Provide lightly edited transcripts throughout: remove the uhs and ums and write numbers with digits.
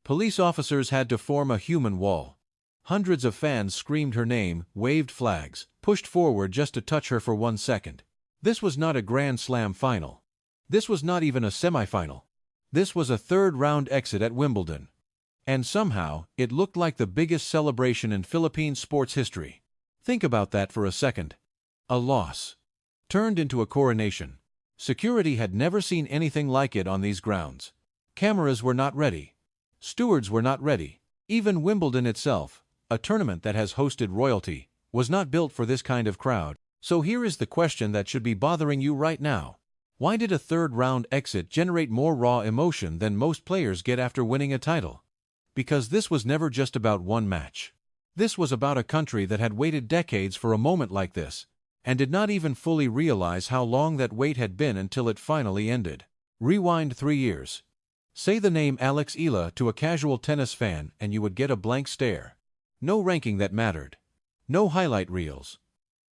Police officers had to form a human wall. Hundreds of fans screamed her name, waved flags, pushed forward just to touch her for 1 second. This was not a Grand Slam final. This was not even a semifinal. This was a third-round exit at Wimbledon. And somehow, it looked like the biggest celebration in Philippine sports history. Think about that for a second. A loss turned into a coronation. Security had never seen anything like it on these grounds. Cameras were not ready. Stewards were not ready. Even Wimbledon itself, a tournament that has hosted royalty, was not built for this kind of crowd. So here is the question that should be bothering you right now. Why did a third-round exit generate more raw emotion than most players get after winning a title? Because this was never just about one match. This was about a country that had waited decades for a moment like this, and did not even fully realize how long that wait had been until it finally ended. Rewind 3 years. Say the name Eala to a casual tennis fan and you would get a blank stare. No ranking that mattered. No highlight reels.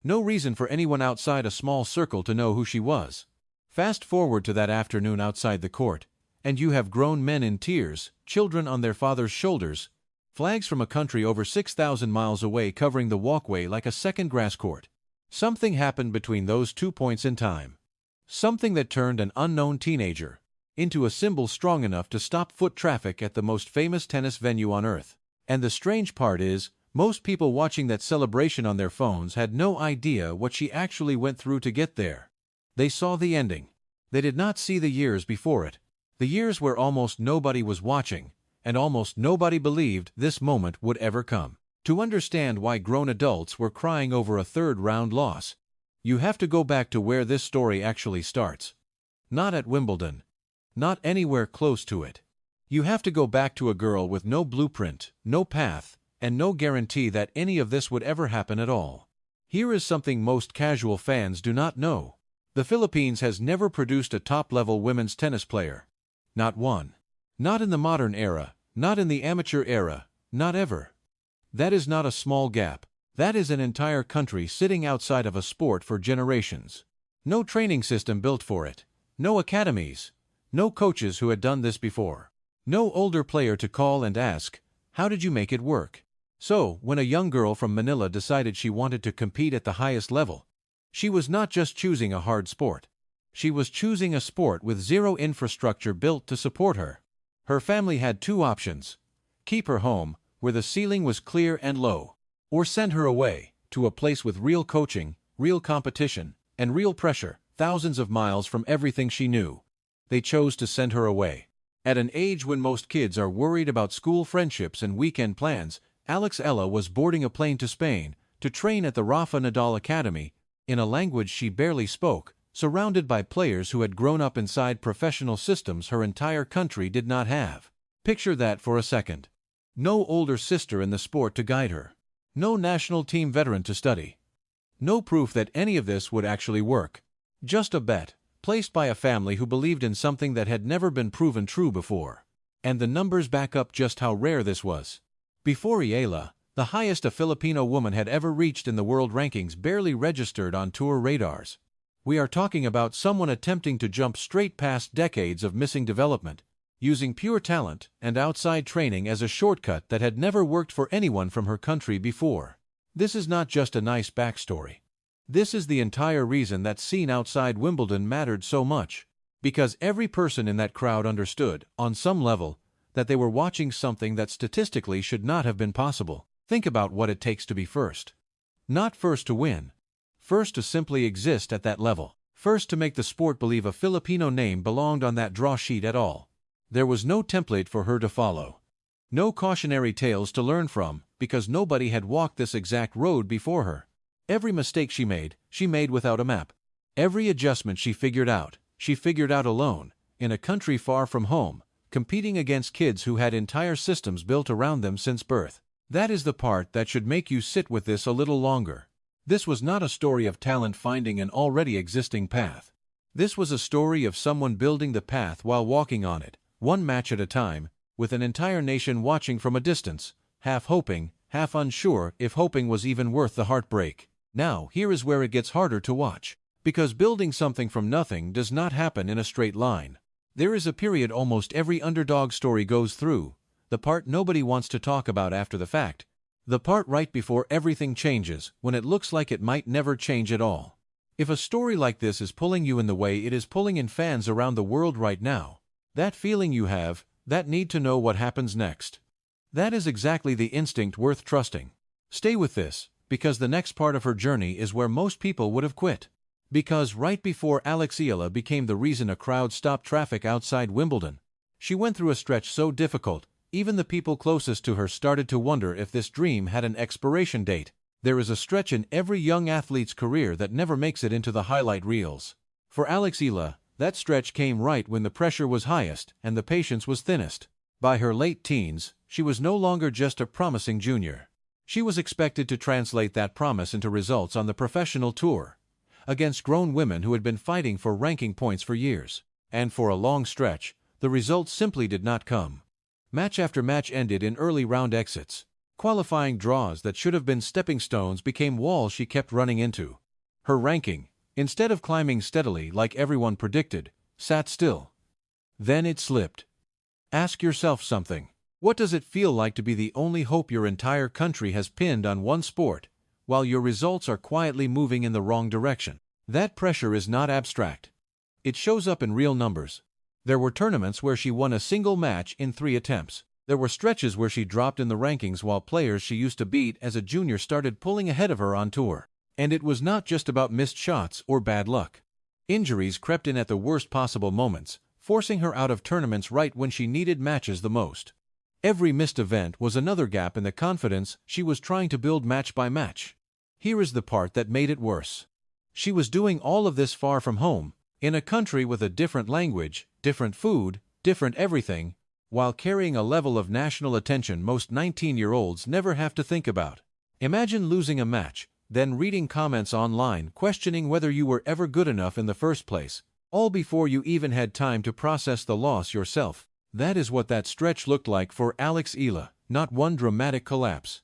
No reason for anyone outside a small circle to know who she was. Fast forward to that afternoon outside the court, and you have grown men in tears, children on their fathers' shoulders, flags from a country over 6,000 miles away covering the walkway like a second grass court. Something happened between those 2 points in time. Something that turned an unknown teenager into a symbol strong enough to stop foot traffic at the most famous tennis venue on earth. And the strange part is, most people watching that celebration on their phones had no idea what she actually went through to get there. They saw the ending. They did not see the years before it. The years where almost nobody was watching, and almost nobody believed this moment would ever come. To understand why grown adults were crying over a third-round loss, you have to go back to where this story actually starts. Not at Wimbledon. Not anywhere close to it. You have to go back to a girl with no blueprint, no path, and no guarantee that any of this would ever happen at all. Here is something most casual fans do not know. The Philippines has never produced a top-level women's tennis player. Not one. Not in the modern era, not in the amateur era, not ever. That is not a small gap. That is an entire country sitting outside of a sport for generations. No training system built for it. No academies. No coaches who had done this before. No older player to call and ask, how did you make it work? So, when a young girl from Manila decided she wanted to compete at the highest level, she was not just choosing a hard sport. She was choosing a sport with zero infrastructure built to support her. Her family had 2 options. Keep her home, where the ceiling was clear and low, or send her away, to a place with real coaching, real competition, and real pressure, thousands of miles from everything she knew. They chose to send her away. At an age when most kids are worried about school friendships and weekend plans, Eala was boarding a plane to Spain to train at the Rafa Nadal Academy, in a language she barely spoke, surrounded by players who had grown up inside professional systems her entire country did not have. Picture that for a second. No older sister in the sport to guide her. No national team veteran to study. No proof that any of this would actually work. Just a bet, placed by a family who believed in something that had never been proven true before. And the numbers back up just how rare this was. Before Eala, the highest a Filipino woman had ever reached in the world rankings barely registered on tour radars. We are talking about someone attempting to jump straight past decades of missing development, using pure talent and outside training as a shortcut that had never worked for anyone from her country before. This is not just a nice backstory. This is the entire reason that scene outside Wimbledon mattered so much, because every person in that crowd understood, on some level, that they were watching something that statistically should not have been possible. Think about what it takes to be first. Not first to win. First to simply exist at that level. First to make the sport believe a Filipino name belonged on that draw sheet at all. There was no template for her to follow. No cautionary tales to learn from, because nobody had walked this exact road before her. Every mistake she made without a map. Every adjustment she figured out alone, in a country far from home, competing against kids who had entire systems built around them since birth. That is the part that should make you sit with this a little longer. This was not a story of talent finding an already existing path. This was a story of someone building the path while walking on it, one match at a time, with an entire nation watching from a distance, half hoping, half unsure if hoping was even worth the heartbreak. Now, here is where it gets harder to watch. Because building something from nothing does not happen in a straight line. There is a period almost every underdog story goes through, the part nobody wants to talk about after the fact. The part right before everything changes, when it looks like it might never change at all. If a story like this is pulling you in the way it is pulling in fans around the world right now, that feeling you have, that need to know what happens next, that is exactly the instinct worth trusting. Stay with this, because the next part of her journey is where most people would have quit. Because right before Eala became the reason a crowd stopped traffic outside Wimbledon, she went through a stretch so difficult, even the people closest to her started to wonder if this dream had an expiration date. There is a stretch in every young athlete's career that never makes it into the highlight reels. For Eala, that stretch came right when the pressure was highest and the patience was thinnest. By her late teens, she was no longer just a promising junior. She was expected to translate that promise into results on the professional tour, against grown women who had been fighting for ranking points for years. And for a long stretch, the results simply did not come. Match after match ended in early round exits. Qualifying draws that should have been stepping stones became walls she kept running into. Her ranking, instead of climbing steadily like everyone predicted, sat still. Then it slipped. Ask yourself something. What does it feel like to be the only hope your entire country has pinned on one sport, while your results are quietly moving in the wrong direction? That pressure is not abstract. It shows up in real numbers. There were tournaments where she won a single match in 3 attempts. There were stretches where she dropped in the rankings while players she used to beat as a junior started pulling ahead of her on tour. And it was not just about missed shots or bad luck. Injuries crept in at the worst possible moments, forcing her out of tournaments right when she needed matches the most. Every missed event was another gap in the confidence she was trying to build match by match. Here is the part that made it worse. She was doing all of this far from home, in a country with a different language, different food, different everything, while carrying a level of national attention most 19-year-olds never have to think about. Imagine losing a match, then reading comments online questioning whether you were ever good enough in the first place, all before you even had time to process the loss yourself. That is what that stretch looked like for Eala, not one dramatic collapse.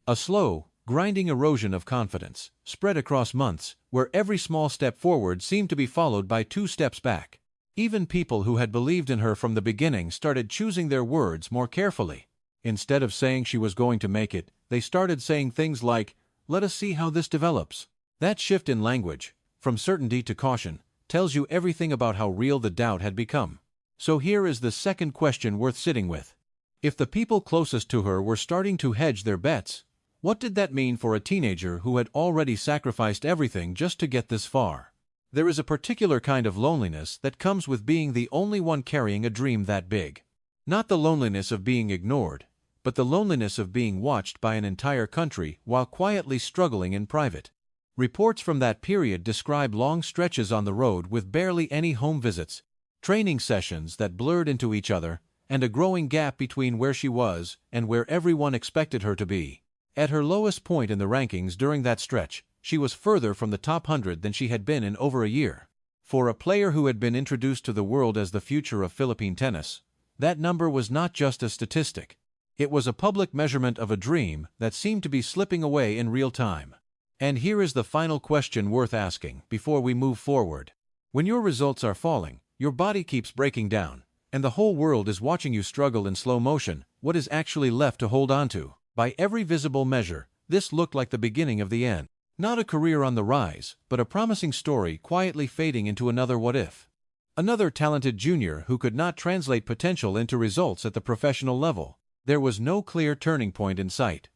A slow, grinding erosion of confidence, spread across months, where every small step forward seemed to be followed by 2 steps back. Even people who had believed in her from the beginning started choosing their words more carefully. Instead of saying she was going to make it, they started saying things like, "Let us see how this develops." That shift in language, from certainty to caution, tells you everything about how real the doubt had become. So here is the second question worth sitting with. If the people closest to her were starting to hedge their bets, what did that mean for a teenager who had already sacrificed everything just to get this far? There is a particular kind of loneliness that comes with being the only one carrying a dream that big. Not the loneliness of being ignored, but the loneliness of being watched by an entire country while quietly struggling in private. Reports from that period describe long stretches on the road with barely any home visits, training sessions that blurred into each other, and a growing gap between where she was and where everyone expected her to be. At her lowest point in the rankings during that stretch, she was further from the top 100 than she had been in over a year. For a player who had been introduced to the world as the future of Philippine tennis, that number was not just a statistic. It was a public measurement of a dream that seemed to be slipping away in real time. And here is the final question worth asking before we move forward. When your results are falling, your body keeps breaking down, and the whole world is watching you struggle in slow motion, what is actually left to hold on to? By every visible measure, this looked like the beginning of the end. Not a career on the rise, but a promising story quietly fading into another what if. Another talented junior who could not translate potential into results at the professional level. There was no clear turning point in sight.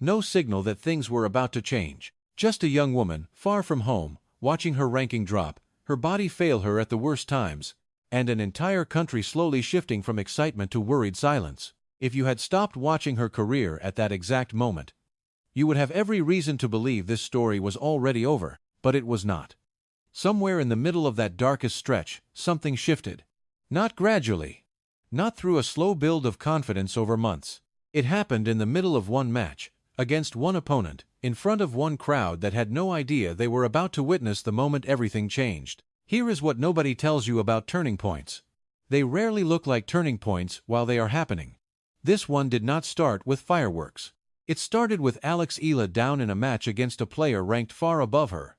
No signal that things were about to change. Just a young woman, far from home, watching her ranking drop, her body fail her at the worst times, and an entire country slowly shifting from excitement to worried silence. If you had stopped watching her career at that exact moment, you would have every reason to believe this story was already over, but it was not. Somewhere in the middle of that darkest stretch, something shifted. Not gradually. Not through a slow build of confidence over months. It happened in the middle of one match, against one opponent, in front of one crowd that had no idea they were about to witness the moment everything changed. Here is what nobody tells you about turning points. They rarely look like turning points while they are happening. This one did not start with fireworks. It started with Eala down in a match against a player ranked far above her.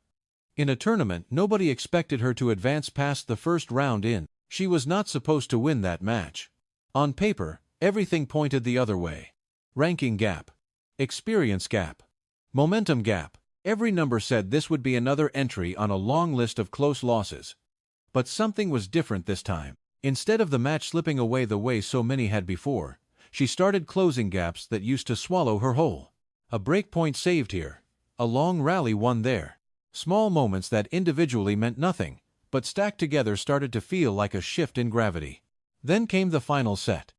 In a tournament, nobody expected her to advance past the first round in. She was not supposed to win that match. On paper, Everything pointed the other way. Ranking gap. Experience gap. Momentum gap. Every number said this would be another entry on a long list of close losses. But something was different this time. Instead of the match slipping away the way so many had before, she started closing gaps that used to swallow her whole. A breakpoint saved here. A long rally won there. Small moments that individually meant nothing, but stacked together started to feel like a shift in gravity. Then came the final set.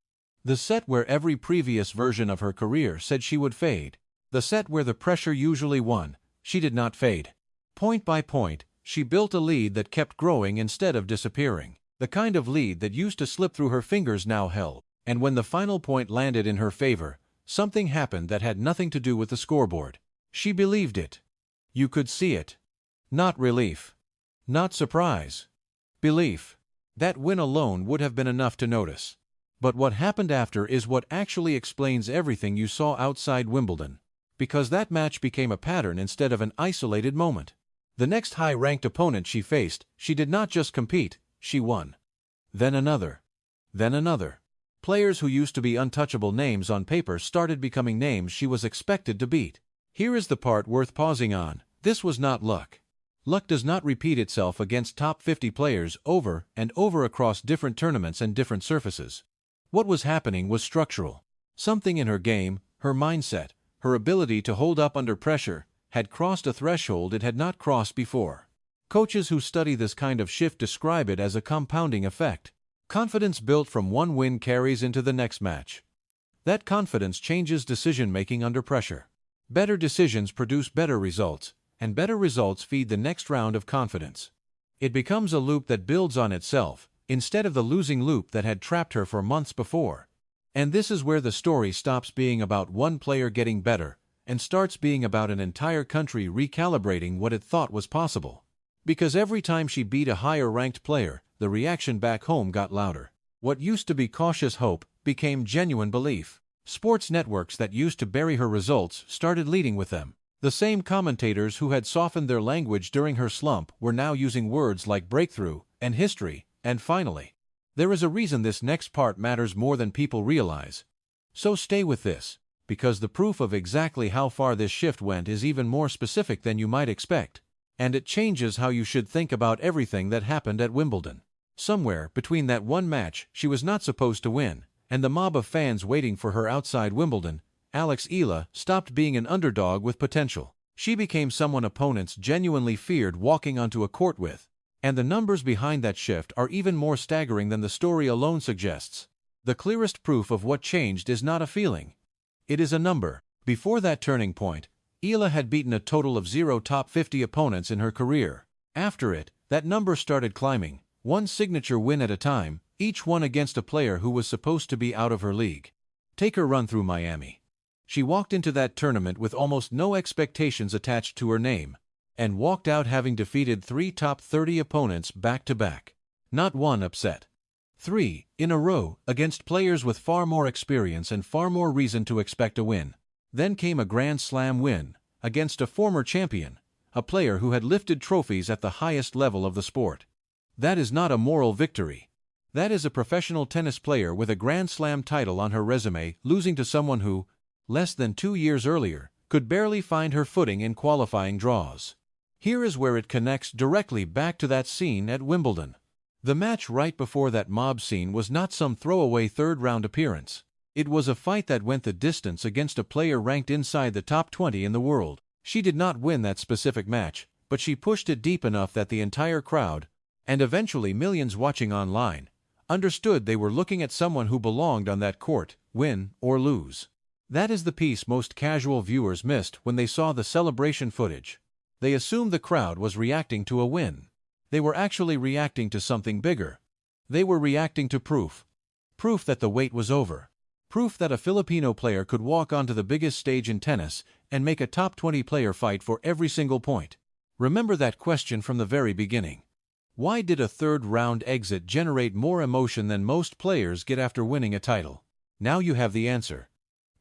The set where every previous version of her career said she would fade. The set where the pressure usually won. She did not fade. Point by point, she built a lead that kept growing instead of disappearing. The kind of lead that used to slip through her fingers now held. And when the final point landed in her favor, something happened that had nothing to do with the scoreboard. She believed it. You could see it. Not relief. Not surprise. Belief. That win alone would have been enough to notice. But what happened after is what actually explains everything you saw outside Wimbledon. Because that match became a pattern instead of an isolated moment. The next high-ranked opponent she faced, she did not just compete, she won. Then another. Then another. Players who used to be untouchable names on paper started becoming names she was expected to beat. Here is the part worth pausing on. This was not luck. Luck does not repeat itself against top 50 players over and over across different tournaments and different surfaces. What was happening was structural. Something in her game, her mindset, her ability to hold up under pressure, had crossed a threshold it had not crossed before. Coaches who study this kind of shift describe it as a compounding effect. Confidence built from one win carries into the next match. That confidence changes decision-making under pressure. Better decisions produce better results, and better results feed the next round of confidence. It becomes a loop that builds on itself, instead of the losing loop that had trapped her for months before. And this is where the story stops being about one player getting better and starts being about an entire country recalibrating what it thought was possible. Because every time she beat a higher-ranked player, the reaction back home got louder. What used to be cautious hope became genuine belief. Sports networks that used to bury her results started leading with them. The same commentators who had softened their language during her slump were now using words like breakthrough and history, and finally. There is a reason this next part matters more than people realize. So stay with this, because the proof of exactly how far this shift went is even more specific than you might expect. And it changes how you should think about everything that happened at Wimbledon. Somewhere between that one match she was not supposed to win, and the mob of fans waiting for her outside Wimbledon, Eala stopped being an underdog with potential. She became someone opponents genuinely feared walking onto a court with. And the numbers behind that shift are even more staggering than the story alone suggests. The clearest proof of what changed is not a feeling. It is a number. Before that turning point, Eala had beaten a total of 0 top 50 opponents in her career. After it, that number started climbing, one signature win at a time, each one against a player who was supposed to be out of her league. Take her run through Miami. She walked into that tournament with almost no expectations attached to her name, and walked out having defeated 3 top 30 opponents back-to-back. Not one upset. 3 in a row against players with far more experience and far more reason to expect a win. Then came a Grand Slam win against a former champion, a player who had lifted trophies at the highest level of the sport. That is not a moral victory. That is a professional tennis player with a Grand Slam title on her resume losing to someone who, less than 2 years earlier, could barely find her footing in qualifying draws. Here is where it connects directly back to that scene at Wimbledon. The match right before that mob scene was not some throwaway third-round appearance. It was a fight that went the distance against a player ranked inside the top 20 in the world. She did not win that specific match, but she pushed it deep enough that the entire crowd, and eventually millions watching online, understood they were looking at someone who belonged on that court, win or lose. That is the piece most casual viewers missed when they saw the celebration footage. They assumed the crowd was reacting to a win. They were actually reacting to something bigger. They were reacting to proof. Proof that the wait was over. Proof that a Filipino player could walk onto the biggest stage in tennis and make a top 20 player fight for every single point. Remember that question from the very beginning. Why did a third-round exit generate more emotion than most players get after winning a title? Now you have the answer.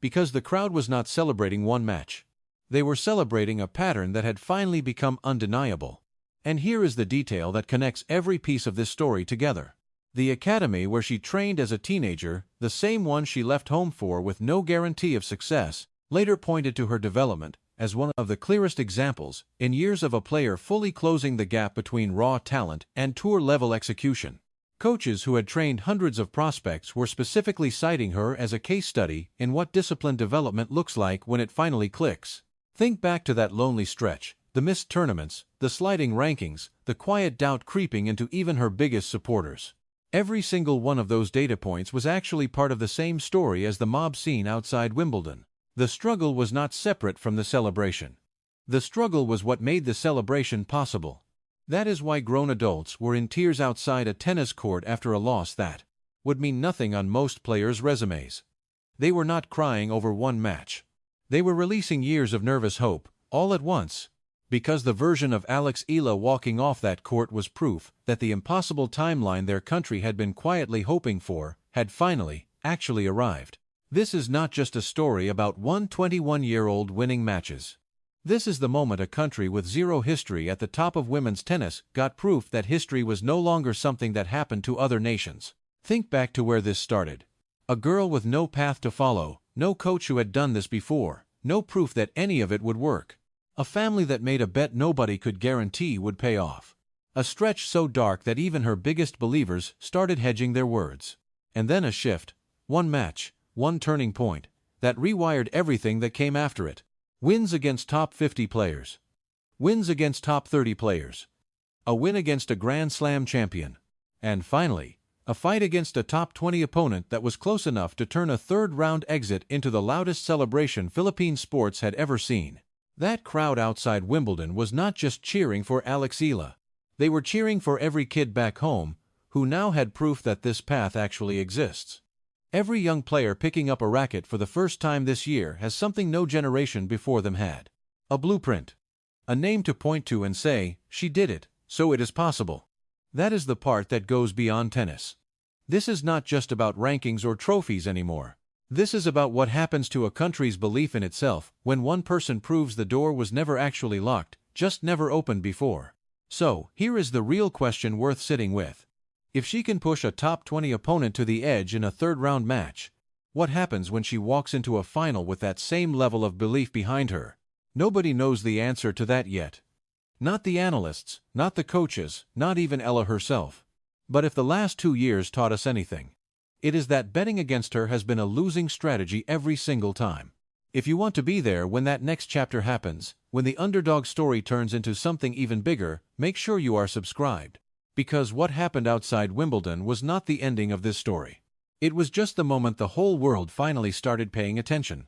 Because the crowd was not celebrating one match. They were celebrating a pattern that had finally become undeniable. And here is the detail that connects every piece of this story together. The academy where she trained as a teenager, the same one she left home for with no guarantee of success, later pointed to her development as one of the clearest examples in years of a player fully closing the gap between raw talent and tour-level execution. Coaches who had trained hundreds of prospects were specifically citing her as a case study in what disciplined development looks like when it finally clicks. Think back to that lonely stretch, the missed tournaments, the sliding rankings, the quiet doubt creeping into even her biggest supporters. Every single one of those data points was actually part of the same story as the mob scene outside Wimbledon. The struggle was not separate from the celebration. The struggle was what made the celebration possible. That is why grown adults were in tears outside a tennis court after a loss that would mean nothing on most players' resumes. They were not crying over one match. They were releasing years of nervous hope, all at once. Because the version of Eala walking off that court was proof that the impossible timeline their country had been quietly hoping for had finally, actually arrived. This is not just a story about one 21-year-old winning matches. This is the moment a country with zero history at the top of women's tennis got proof that history was no longer something that happened to other nations. Think back to where this started. A girl with no path to follow, no coach who had done this before, no proof that any of it would work. A family that made a bet nobody could guarantee would pay off. A stretch so dark that even her biggest believers started hedging their words. And then a shift, one match, one turning point, that rewired everything that came after it. Wins against top 50 players. Wins against top 30 players. A win against a Grand Slam champion. And finally, a fight against a top 20 opponent that was close enough to turn a third-round exit into the loudest celebration Philippine sports had ever seen. That crowd outside Wimbledon was not just cheering for Eala. They were cheering for every kid back home who now had proof that this path actually exists. Every young player picking up a racket for the first time this year has something no generation before them had. A blueprint. A name to point to and say, she did it, so it is possible. That is the part that goes beyond tennis. This is not just about rankings or trophies anymore. This is about what happens to a country's belief in itself when one person proves the door was never actually locked, just never opened before. So, here is the real question worth sitting with. If she can push a top 20 opponent to the edge in a third-round match, what happens when she walks into a final with that same level of belief behind her? Nobody knows the answer to that yet. Not the analysts, not the coaches, not even Eala herself. But if the last 2 years taught us anything, it is that betting against her has been a losing strategy every single time. If you want to be there when that next chapter happens, when the underdog story turns into something even bigger, make sure you are subscribed. Because what happened outside Wimbledon was not the ending of this story. It was just the moment the whole world finally started paying attention.